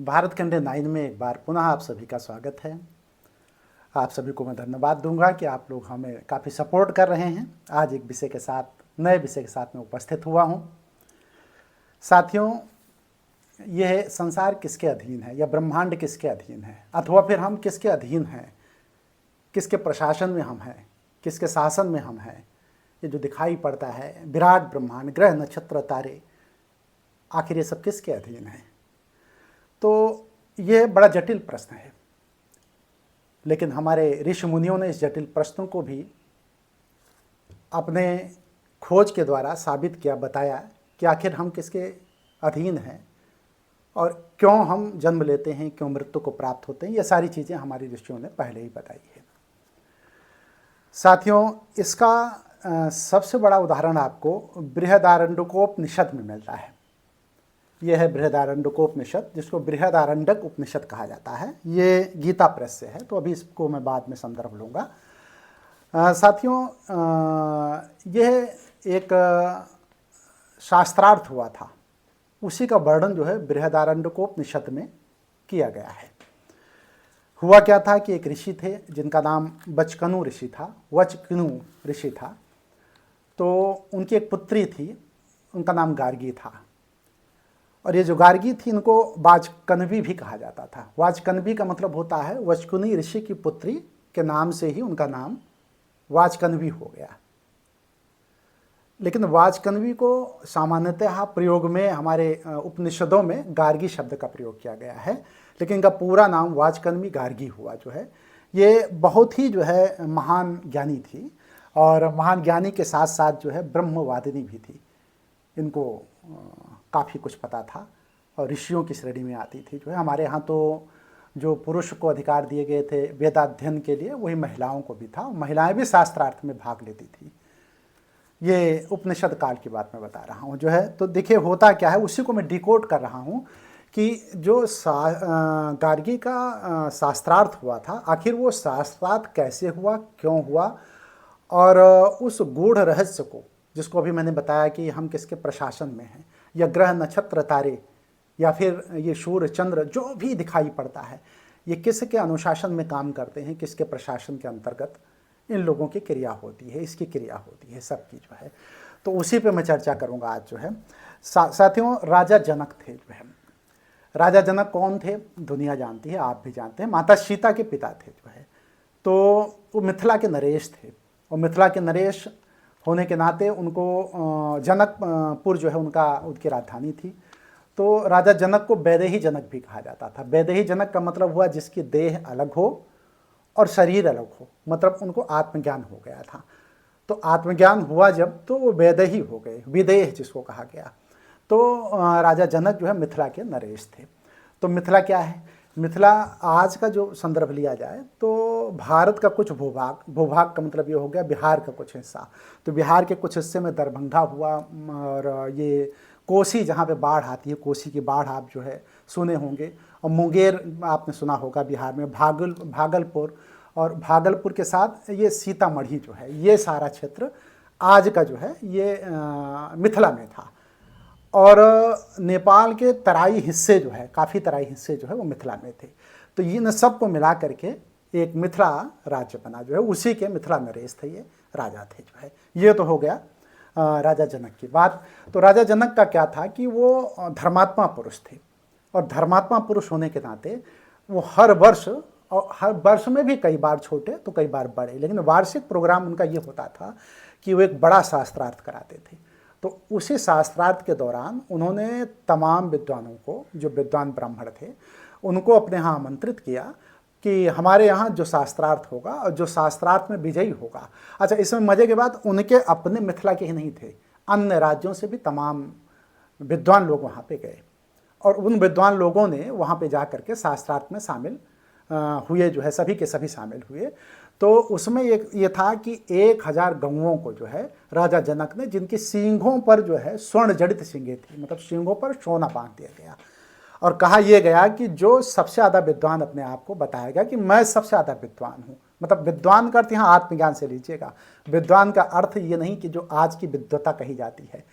भारत खंड 9 में एक बार पुनः आप सभी का स्वागत है। आप सभी को मैं धन्यवाद दूंगा कि आप लोग हमें काफ़ी सपोर्ट कर रहे हैं। आज एक विषय के साथ, नए विषय के साथ मैं उपस्थित हुआ हूं। साथियों, यह संसार किसके अधीन है या ब्रह्मांड किसके अधीन है, अथवा फिर हम किसके अधीन हैं, किसके प्रशासन में हम हैं, किसके शासन में हम हैं, ये जो दिखाई पड़ता है विराट ब्रह्मांड, ग्रह नक्षत्र तारे, आखिर ये सब किसके अधीन है? तो यह बड़ा जटिल प्रश्न है, लेकिन हमारे ऋषि मुनियों ने इस जटिल प्रश्नों को भी अपने खोज के द्वारा साबित किया, बताया कि आखिर हम किसके अधीन हैं और क्यों हम जन्म लेते हैं, क्यों मृत्यु को प्राप्त होते हैं। ये सारी चीज़ें हमारी ऋषियों ने पहले ही बताई है। साथियों, इसका सबसे बड़ा उदाहरण आपको बृहदारण्यकोपनिषद में मिलता है। यह है बृहदारण्यकोपनिषद, जिसको बृहदारण्यक उपनिषद कहा जाता है। ये गीता प्रेस से है, तो अभी इसको मैं बाद में संदर्भ लूँगा। साथियों, यह एक शास्त्रार्थ हुआ था, उसी का वर्णन जो है बृहदारण्यकोपनिषद में किया गया है। हुआ क्या था कि एक ऋषि थे जिनका नाम वचकनु ऋषि था, वचकनु ऋषि था। तो उनकी एक पुत्री थी, उनका नाम गार्गी था। और ये जो गार्गी थी, इनको वाचकन्वी भी कहा जाता था। वाचकन्वी का मतलब होता है वचकुनी ऋषि की पुत्री के नाम से ही उनका नाम वाचकन्वी हो गया। लेकिन वाचकन्वी को सामान्यतः प्रयोग में हमारे उपनिषदों में गार्गी शब्द का प्रयोग किया गया है, लेकिन इनका पूरा नाम वाचकन्वी गार्गी हुआ जो है। ये बहुत ही जो है महान ज्ञानी थी, और महान ज्ञानी के साथ साथ जो है ब्रह्मवादिनी भी थी। इनको काफ़ी कुछ पता था और ऋषियों की श्रेणी में आती थी। जो है हमारे यहाँ तो जो पुरुष को अधिकार दिए गए थे वेदाध्ययन के लिए, वही महिलाओं को भी था। महिलाएं भी शास्त्रार्थ में भाग लेती थी। ये उपनिषद काल की बात मैं बता रहा हूँ जो है। तो देखिए होता क्या है, उसी को मैं डिकोड कर रहा हूँ कि जो गार्गी का शास्त्रार्थ हुआ था, आखिर वो शास्त्रार्थ कैसे हुआ, क्यों हुआ, और उस गूढ़ रहस्य को, जिसको अभी मैंने बताया कि हम किसके प्रशासन में हैं, या ग्रह नक्षत्र तारे, या फिर ये सूर्य चंद्र जो भी दिखाई पड़ता है, ये किसके अनुशासन में काम करते हैं, किसके प्रशासन के अंतर्गत इन लोगों की क्रिया होती है, इसकी क्रिया होती है, सबकी जो है। तो उसी पे मैं चर्चा करूंगा आज जो है। साथियों, राजा जनक थे जो है। राजा जनक कौन थे? दुनिया जानती है, आप भी जानते हैं। माता सीता के पिता थे जो है। तो वो मिथिला के नरेश थे, और मिथिला के नरेश होने के नाते उनको जनकपुर जो है उनकी राजधानी थी। तो राजा जनक को वैदेही जनक भी कहा जाता था। वैदेही जनक का मतलब हुआ जिसकी देह अलग हो और शरीर अलग हो, मतलब उनको आत्मज्ञान हो गया था। तो आत्मज्ञान हुआ जब, तो वो वैदेही हो गए, विदेह जिसको कहा गया। तो राजा जनक जो है मिथिला के नरेश थे। तो मिथिला क्या है? मिथिला आज का जो संदर्भ लिया जाए तो भारत का कुछ भूभाग का मतलब ये हो गया बिहार का कुछ हिस्सा। तो बिहार के कुछ हिस्से में दरभंगा हुआ, और ये कोसी जहाँ पे बाढ़ आती है, कोसी की बाढ़ आप जो है सुने होंगे। और मुंगेर आपने सुना होगा बिहार में, भागलपुर, और भागलपुर के साथ ये सीतामढ़ी जो है, ये सारा क्षेत्र आज का जो है ये मिथिला में था। और नेपाल के तराई हिस्से जो है, काफ़ी तराई हिस्से जो है वो मिथिला में थे। तो इन सबको मिला करके एक मिथिला राज्य बना जो है। उसी के मिथिला नरेश थे, ये राजा थे जो है। ये तो हो गया राजा जनक की बात। तो राजा जनक का क्या था कि वो धर्मात्मा पुरुष थे, और धर्मात्मा पुरुष होने के नाते वो हर वर्ष, और हर वर्ष में भी कई बार छोटे तो कई बार बड़े, लेकिन वार्षिक प्रोग्राम उनका ये होता था कि वो एक बड़ा शास्त्रार्थ कराते थे। तो उसी शास्त्रार्थ के दौरान उन्होंने तमाम विद्वानों को, जो विद्वान ब्राह्मण थे, उनको अपने यहाँ आमंत्रित किया कि हमारे यहाँ जो शास्त्रार्थ होगा और जो शास्त्रार्थ में विजयी होगा। अच्छा, इसमें मजे की बात, उनके अपने मिथिला के ही नहीं थे, अन्य राज्यों से भी तमाम विद्वान लोग वहाँ पे गए, और उन विद्वान लोगों ने वहाँ पे जा करके शास्त्रार्थ में शामिल हुए जो है, सभी के सभी शामिल हुए। तो उसमें एक ये था कि 1000 गौओं को जो है राजा जनक ने, जिनकी सींगों पर जो है स्वर्ण जड़ित सींगें थी, मतलब सींगों पर सोना बांध दिया गया, और कहा यह गया कि जो सबसे ज़्यादा विद्वान अपने आप को बताएगा कि मैं सबसे ज़्यादा विद्वान हूँ। मतलब विद्वान का अर्थ यहाँ आत्मज्ञान से लीजिएगा। विद्वान का अर्थ ये नहीं कि जो आज की विद्वता कही जाती है।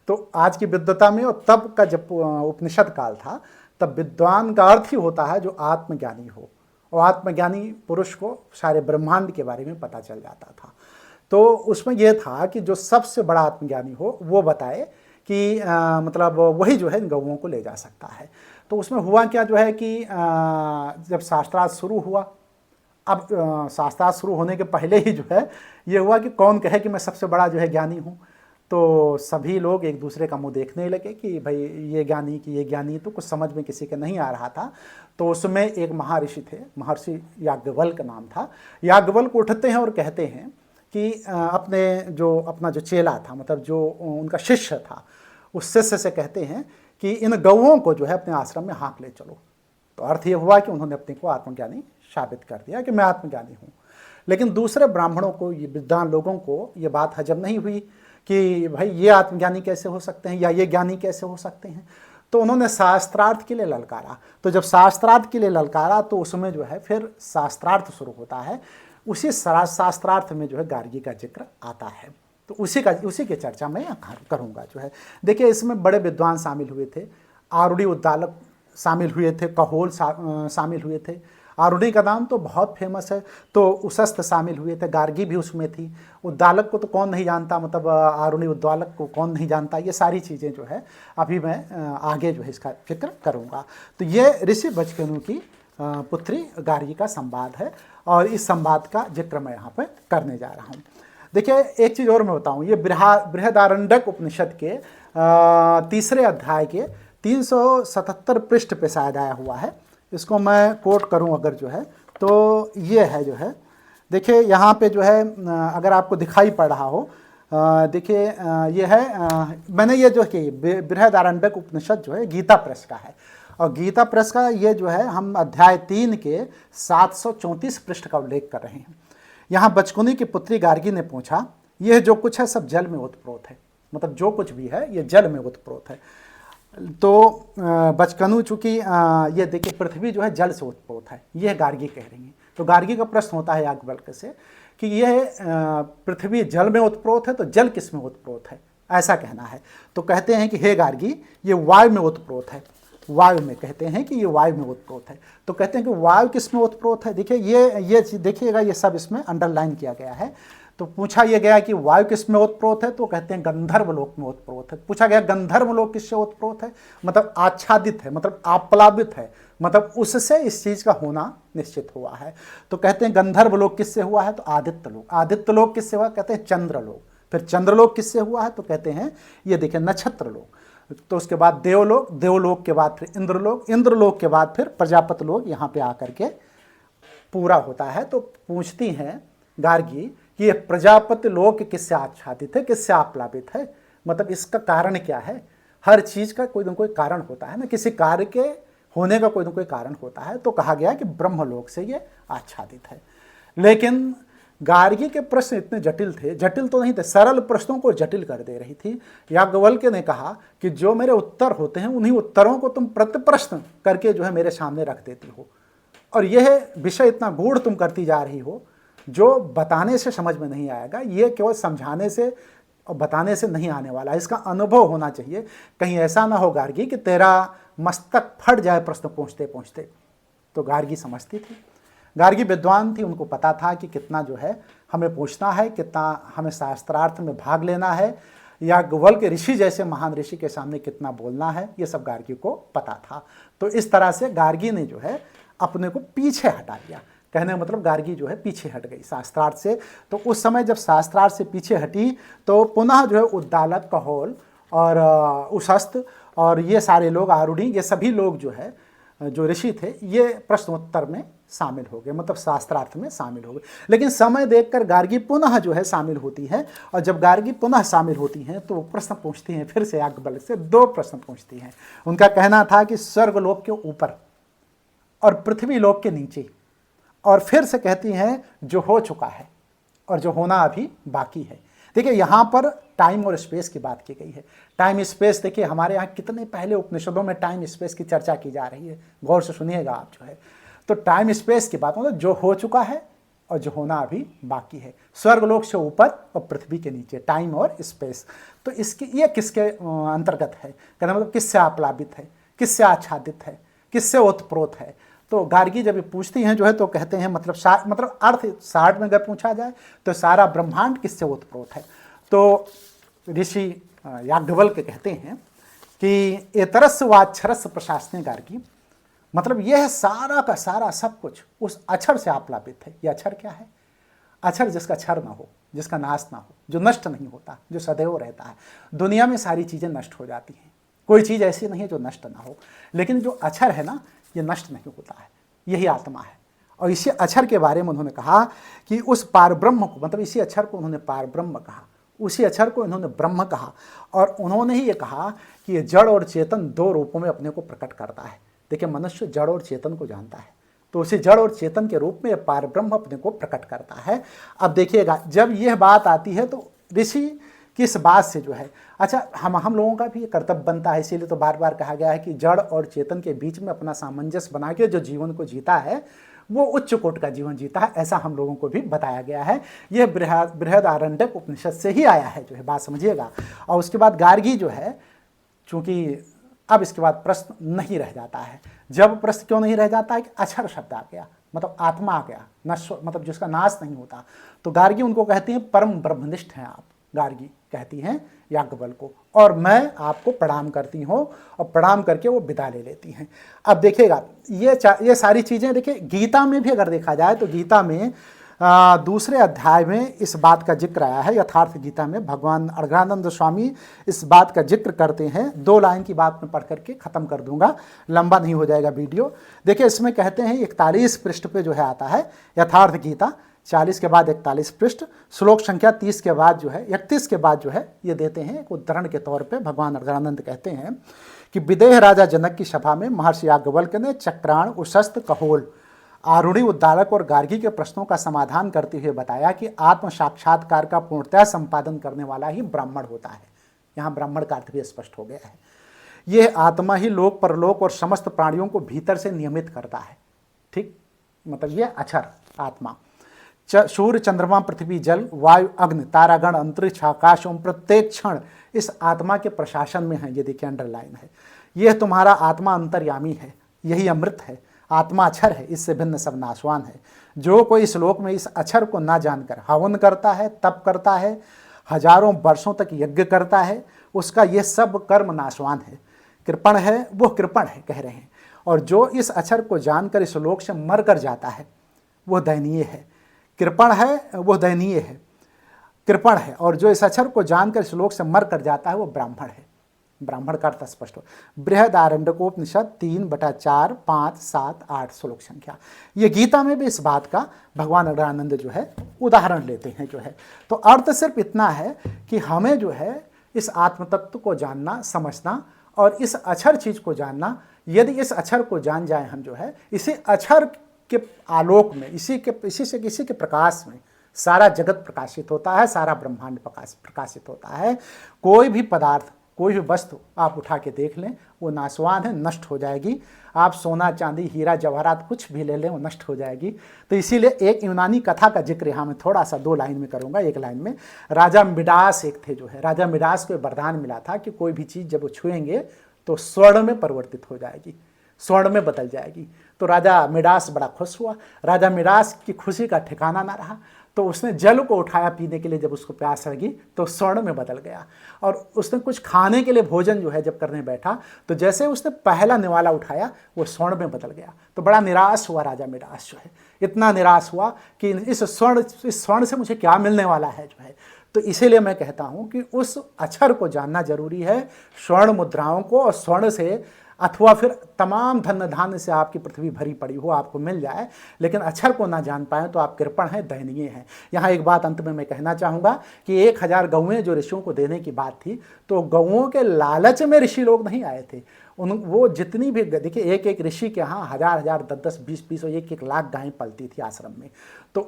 तो आज की विद्वता में, और तब का जब उपनिषद काल था, तब विद्वान का अर्थ ही होता है जो आत्मज्ञानी हो, और आत्मज्ञानी पुरुष को सारे ब्रह्मांड के बारे में पता चल जाता था। तो उसमें यह था कि जो सबसे बड़ा आत्मज्ञानी हो वो बताए कि मतलब वही जो है इन गौओं को ले जा सकता है। तो उसमें हुआ क्या जो है कि जब शास्त्रार्थ शुरू हुआ, अब शास्त्रार्थ शुरू होने के पहले ही जो है ये हुआ कि कौन कहे कि मैं सबसे बड़ा जो है ज्ञानी हूँ। तो सभी लोग एक दूसरे का मुंह देखने लगे कि भाई ये ज्ञानी कि ये ज्ञानी, तो कुछ समझ में किसी के नहीं आ रहा था। तो उसमें एक महर्षि थे, महर्षि याज्ञवल्क्य नाम था। याज्ञवल्क्य उठते हैं और कहते हैं कि अपना जो चेला था, मतलब जो उनका शिष्य था, उस शिष्य से कहते हैं कि इन गौओं को जो है अपने आश्रम में हाँक ले चलो। तो अर्थ ये हुआ कि उन्होंने अपने को आत्मज्ञानी साबित कर दिया कि मैं आत्मज्ञानी हूँ। लेकिन दूसरे ब्राह्मणों को, ये विद्वान लोगों को ये बात हजम नहीं हुई कि भाई ये आत्मज्ञानी कैसे हो सकते हैं या ये ज्ञानी कैसे हो सकते हैं। तो उन्होंने शास्त्रार्थ के लिए ललकारा। तो जब शास्त्रार्थ के लिए ललकारा तो उसमें जो है फिर शास्त्रार्थ शुरू होता है। उसी शास्त्रार्थ में जो है गार्गी का जिक्र आता है। तो उसी की चर्चा मैं करूँगा जो है। देखिए, इसमें बड़े विद्वान शामिल हुए थे, आरुणि उद्दालक शामिल हुए थे, कहोल शामिल हुए थे। आरुणि का नाम तो बहुत फेमस है। तो उशस्त शामिल हुए थे, गार्गी भी उसमें थी। उद्दालक को तो कौन नहीं जानता, मतलब आरुणि उद्दालक को कौन नहीं जानता। ये सारी चीज़ें जो है अभी मैं आगे जो है इसका जिक्र करूँगा। तो ये ऋषि बचकनु की पुत्री गार्गी का संवाद है, और इस संवाद का जिक्र मैं यहाँ पर करने जा रहा हूँ। देखिए, एक चीज़ और मैं बताऊँ, ये बृहदारण्यक उपनिषद के तीसरे अध्याय के 377 पृष्ठ पे शायद आया हुआ है। इसको मैं कोट करूं अगर जो है, तो ये है जो है। देखिए यहाँ पे जो है अगर आपको दिखाई पड़ रहा हो, देखिए ये है, मैंने ये जो कि बृहदारण्यक उपनिषद जो है गीता प्रेस का है, और गीता प्रेस का ये जो है हम अध्याय 3 के 734 पृष्ठ का उल्लेख कर रहे हैं। यहाँ बचकुनी की पुत्री गार्गी ने पूछा, यह जो कुछ है सब जल में ओतप्रोत है, मतलब जो कुछ भी है ये जल में ओतप्रोत है। तो बचकनु चूंकि ये देखिए पृथ्वी जो है जल से ओतप्रोत है, यह गार्गी कह रही है। तो गार्गी का प्रश्न होता है याज्ञवल्क्य से कि यह पृथ्वी जल में ओतप्रोत है, तो जल किस में ओतप्रोत है, ऐसा कहना है। तो कहते हैं कि हे गार्गी, ये वायु में ओतप्रोत है। वायु में कहते हैं कि ये वायु में ओतप्रोत है। तो कहते हैं कि वायु किस में ओतप्रोत है। देखिए ये देखिएगा, ये सब इसमें अंडरलाइन किया गया है। तो पूछा यह गया कि वायु किस में ओतप्रोत है, तो कहते हैं गंधर्व लोक में ओतप्रोत है। पूछा गया गंधर्व लोक किससे ओतप्रोत है, मतलब आच्छादित है, मतलब आप्लावित है, मतलब उससे इस चीज का होना निश्चित हुआ है। तो कहते हैं गंधर्व लोक किससे हुआ है, तो आदित्य लोक। आदित्य लोक किससे हुआ, कहते हैं चंद्रलोक। फिर चंद्रलोक किससे हुआ है, तो कहते हैं ये देखिए नक्षत्र लोक। तो उसके बाद देवलोक, देवलोक के बाद फिर इंद्रलोक, इंद्रलोक के बाद फिर प्रजापति लोक यहाँ पे आकर के पूरा होता है। तो पूछती हैं गार्गी कि ये प्रजापति लोक किससे आच्छादित है, किससे आप्लावित है, मतलब इसका कारण क्या है। हर चीज का कोई न कोई कारण होता है ना, किसी कार्य के होने का कोई न कोई कारण होता है। तो कहा गया कि ब्रह्मलोक से ये आच्छादित है। लेकिन गार्गी के प्रश्न इतने जटिल थे, जटिल तो नहीं थे, सरल प्रश्नों को जटिल कर दे रही थी। याज्ञवल्क्य ने कहा कि जो मेरे उत्तर होते हैं उन्हीं उत्तरों को तुम प्रति प्रश्न करके जो है मेरे सामने रख देती हो, और यह विषय इतना गूढ़ तुम करती जा रही हो जो बताने से समझ में नहीं आएगा। ये केवल समझाने से और बताने से नहीं आने वाला, इसका अनुभव होना चाहिए। कहीं ऐसा ना हो गार्गी कि तेरा मस्तक फट जाए प्रश्न पूछते पूछते। तो गार्गी समझती थी, गार्गी विद्वान थी, उनको पता था कि कितना जो है हमें पूछना है, कितना हमें शास्त्रार्थ में भाग लेना है, याज्ञवल्क्य ऋषि जैसे महान ऋषि के सामने कितना बोलना है, ये सब गार्गी को पता था। तो इस तरह से गार्गी ने जो है अपने को पीछे हटा लिया। कहने का मतलब गार्गी जो है पीछे हट गई शास्त्रार्थ से। तो उस समय जब शास्त्रार्थ से पीछे हटी तो पुनः जो है उद्दालक, कहोल और उशस्त और ये सारे लोग, आरुणि, ये सभी लोग जो है जो ऋषि थे ये प्रश्नोत्तर में शामिल हो गए, मतलब शास्त्रार्थ में शामिल हो गए। लेकिन समय देखकर गार्गी पुनः जो है शामिल होती है, और जब गार्गी पुनः शामिल होती हैं तो वो प्रश्न पूछती हैं, फिर से याज्ञवल्क्य से 2 प्रश्न पूछती हैं। उनका कहना था कि स्वर्गलोक के ऊपर और पृथ्वी लोक के नीचे, और फिर से कहती हैं जो हो चुका है और जो होना अभी बाकी है। देखिए यहाँ पर टाइम और स्पेस की बात की गई है। टाइम स्पेस देखिए हमारे यहाँ कितने पहले उपनिषदों में टाइम स्पेस की चर्चा की जा रही है, गौर से सुनिएगा आप जो है। तो टाइम स्पेस की बात मतलब जो हो चुका है और जो होना अभी बाकी है, स्वर्गलोक से ऊपर और पृथ्वी के नीचे, टाइम और स्पेस। तो इसकी ये किसके अंतर्गत है, कहना मतलब किससे आप्लावित है, किससे आच्छादित है, किससे ओतप्रोत है। तो गार्गी जब ये पूछती हैं जो है तो कहते हैं मतलब अर्थ शार्ट में अगर पूछा जाए तो सारा ब्रह्मांड किससे ओतप्रोत है। तो ऋषि याज्ञवल्क्य कहते हैं कि एतरस वाक्षरस प्रशासने गार्गी, मतलब यह सारा का सारा सब कुछ उस अक्षर से आप्लावित है। यह अक्षर क्या है? अक्षर जिसका क्षर ना हो, जिसका नाश ना हो, जो नष्ट नहीं होता, जो सदैव रहता है। दुनिया में सारी चीज़ें नष्ट हो जाती हैं, कोई चीज़ ऐसी नहीं है जो नष्ट ना हो, लेकिन जो अक्षर है ना ये नष्ट नहीं होता है, यही आत्मा है। और इसी अक्षर के बारे में उन्होंने कहा कि उस पारब्रह्म को, मतलब इसी अक्षर को उन्होंने पारब्रह्म कहा, उसी अक्षर को इन्होंने ब्रह्म कहा। और उन्होंने ही ये कहा कि ये जड़ और चेतन दो रूपों में अपने को प्रकट करता है। देखिए, मनुष्य जड़ और चेतन को जानता है, तो उसी जड़ और चेतन के रूप में पारब्रह्म अपने को प्रकट करता है। अब देखिएगा, जब यह बात आती है तो ऋषि किस बात से जो है, अच्छा हम लोगों का भी कर्तव्य बनता है, इसीलिए तो बार बार कहा गया है कि जड़ और चेतन के बीच में अपना सामंजस्य बना के जो जीवन को जीता है वो उच्च कोटि का जीवन जीता है, ऐसा हम लोगों को भी बताया गया है। यह बृहदारण्यक उपनिषद से ही आया है, जो है बात समझिएगा। और उसके बाद गार्गी जो है, चूंकि अब इसके बाद प्रश्न नहीं रह जाता है। जब प्रश्न क्यों नहीं रह जाता है कि अक्षर शब्द आ गया, मतलब आत्मा आ गया, नश्वर, मतलब जिसका नाश नहीं होता। तो गार्गी उनको कहती हैं परम ब्रह्मनिष्ठ हैं आप, गार्गी कहती हैं याज्ञवल्क्य को, और मैं आपको प्रणाम करती हूँ, और प्रणाम करके वो विदा ले लेती हैं। अब देखिएगा, ये सारी चीज़ें देखिए गीता में भी अगर देखा जाए तो गीता में दूसरे अध्याय में इस बात का जिक्र आया है। यथार्थ गीता में भगवान अर्घानंद स्वामी इस बात का जिक्र करते हैं। 2 लाइन की बात मैं पढ़ करके ख़त्म कर दूंगा, लंबा नहीं हो जाएगा वीडियो। देखिए, इसमें कहते हैं 41 पृष्ठ पे जो है आता है यथार्थ गीता, 40 के बाद 41 पृष्ठ, श्लोक संख्या 30 के बाद जो है 31 के बाद जो है ये देते हैं एक उदाहरण के तौर पे। भगवान अर्घानंद कहते हैं कि विदेह राजा जनक की सभा में महर्षि याज्ञवल्क्य ने चक्राण, उशस्त्र, कहोल, आरूढ़ी, उद्दालक और गार्गी के प्रश्नों का समाधान करते हुए बताया कि आत्म साक्षात्कार का पूर्णतः संपादन करने वाला ही ब्राह्मण होता है। यहाँ ब्राह्मण का अर्थ भी स्पष्ट हो गया है। यह आत्मा ही लोक परलोक और समस्त प्राणियों को भीतर से नियमित करता है। ठीक, मतलब यह अक्षर आत्मा सूर्य, चंद्रमा, पृथ्वी, जल, वायु, अग्नि, तारागण, अंतरिक्ष, आकाश एवं प्रत्येक क्षण इस आत्मा के प्रशासन में है। ये देखिए अंडरलाइन है। यह तुम्हारा आत्मा अंतर्यामी है, यही अमृत है। आत्मा अक्षर है, इससे भिन्न सब नाशवान है। जो कोई इस लोक में इस अक्षर को ना जानकर हवन करता है, तप करता है, हजारों वर्षों तक यज्ञ करता है, उसका यह सब कर्म नाशवान है। कृपण है वो कृपण है कह रहे हैं। और जो इस अक्षर को जानकर इस लोक से मर कर जाता है वो दयनीय है। कृपण है वो दयनीय है, कृपण है। और जो इस अक्षर को जानकर इस लोक से मर कर जाता है वो ब्राह्मण है। ब्राह्मण का अर्थ स्पष्ट हो। बृहदारण्यकोपनिषद 3/4, 5, 7, 8 श्लोक संख्या। ये गीता में भी इस बात का भगवान अर्घानंद जो है उदाहरण लेते हैं जो है। तो अर्थ सिर्फ इतना है कि हमें जो है इस आत्म तत्व को जानना, समझना और इस अक्षर चीज को जानना। यदि इस अक्षर को जान जाए हम जो है, इसी अक्षर के आलोक में, इसी के प्रकाश में सारा जगत प्रकाशित होता है, सारा ब्रह्मांड प्रकाशित होता है। कोई भी पदार्थ, कोई भी वस्तु आप उठा के देख लें वो नाशवान है, नष्ट हो जाएगी। आप सोना, चांदी, हीरा, जवाहरात कुछ भी ले लें वो नष्ट हो जाएगी। तो इसीलिए एक यूनानी कथा का जिक्र यहाँ मैं थोड़ा सा 2 लाइन में करूँगा। 1 लाइन में, राजा मिडास एक थे जो है। राजा मिडास को वरदान मिला था कि कोई भी चीज़ जब वो छुएंगे तो स्वर्ण में परिवर्तित हो जाएगी, स्वर्ण में बदल जाएगी। तो राजा मिडास बड़ा खुश हुआ। राजा मिडास की खुशी का ठिकाना ना रहा, तो उसने जल को उठाया पीने के लिए। जब उसको प्यास लगी तो स्वर्ण में बदल गया। और उसने कुछ खाने के लिए भोजन जो है जब करने बैठा तो जैसे उसने पहला निवाला उठाया वो स्वर्ण में बदल गया। तो बड़ा निराश हुआ राजा मिडास जो है, इतना निराश हुआ कि इस स्वर्ण से मुझे क्या मिलने वाला है जो है। तो इसीलिए मैं कहता हूँ कि उस अक्षर को जानना जरूरी है, स्वर्ण मुद्राओं को। और स्वर्ण से अथवा फिर तमाम धन धान्य से आपकी पृथ्वी भरी पड़ी हो आपको मिल जाए, लेकिन अक्षर को ना जान पाए तो आप कृपण हैं, दयनीय हैं। यहाँ एक बात अंत में मैं कहना चाहूँगा कि 1000 गौएं जो ऋषियों को देने की बात थी, तो गौओं के लालच में ऋषि लोग नहीं आए थे। वो जितनी भी, देखिए एक ऋषि के यहाँ 1000, 10, 20 और 1 लाख गायें पलती थी आश्रम में। तो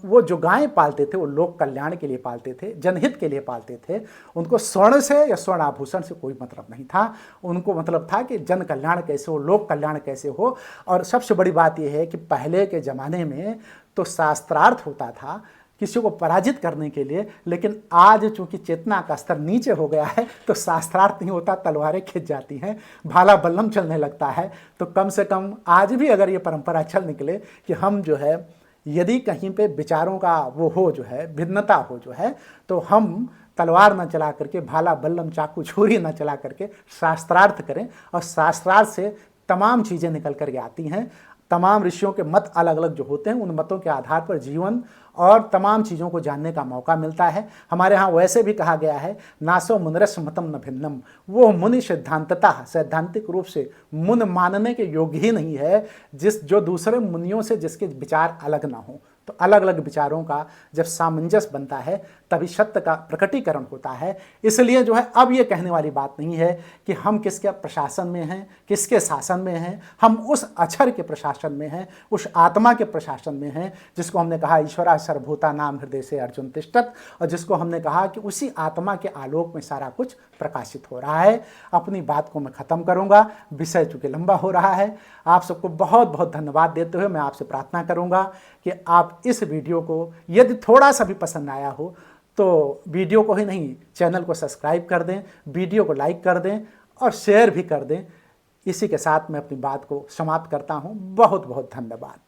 वो जो गायें पालते थे वो लोक कल्याण के लिए पालते थे, जनहित के लिए पालते थे। उनको स्वर्ण से या स्वर्ण आभूषण से कोई मतलब नहीं था। उनको मतलब था कि जन कल्याण कैसे हो, लोक कल्याण कैसे हो। और सबसे बड़ी बात यह है कि पहले के ज़माने में तो शास्त्रार्थ होता था किसी को पराजित करने के लिए। लेकिन आज चूंकि चेतना का स्तर नीचे हो गया है तो शास्त्रार्थ नहीं होता, तलवारें खिंच जाती हैं, भाला बल्लम चलने लगता है। तो कम से कम आज भी अगर ये परंपरा चल निकले कि हम जो है यदि कहीं पे विचारों का वो हो जो है भिन्नता हो जो है, तो हम तलवार न चला करके, भाला बल्लम चाकू छुरी न चला करके शास्त्रार्थ करें। और शास्त्रार्थ से तमाम चीज़ें निकल करके आती हैं। तमाम ऋषियों के मत अलग अलग जो होते हैं, उन मतों के आधार पर जीवन और तमाम चीज़ों को जानने का मौका मिलता है। हमारे यहाँ वैसे भी कहा गया है, नासो मुनिरस मतम न भिन्नम। वो मुनि सिद्धांततः सैद्धांतिक रूप से मुन मानने के योग्य ही नहीं है जो दूसरे मुनियों से जिसके विचार अलग ना हो। तो अलग अलग विचारों का जब सामंजस्य बनता है तभी सत्य का प्रकटीकरण होता है। इसलिए जो है अब ये कहने वाली बात नहीं है कि हम किसके प्रशासन में हैं, किसके शासन में हैं। हम उस अक्षर के प्रशासन में हैं, उस आत्मा के प्रशासन में हैं जिसको हमने कहा ईश्वरा सर्वभूता नाम हृदय से अर्जुन तिष्ठत, और जिसको हमने कहा कि उसी आत्मा के आलोक में सारा कुछ प्रकाशित हो रहा है। अपनी बात को मैं ख़त्म करूँगा, विषय चूँकि लंबा हो रहा है। आप सबको बहुत बहुत धन्यवाद देते हुए मैं आपसे प्रार्थना करूँगा कि आप इस वीडियो को यदि थोड़ा सा भी पसंद आया हो तो वीडियो को ही नहीं, चैनल को सब्सक्राइब कर दें, वीडियो को लाइक कर दें और शेयर भी कर दें। इसी के साथ मैं अपनी बात को समाप्त करता हूँ। बहुत बहुत धन्यवाद।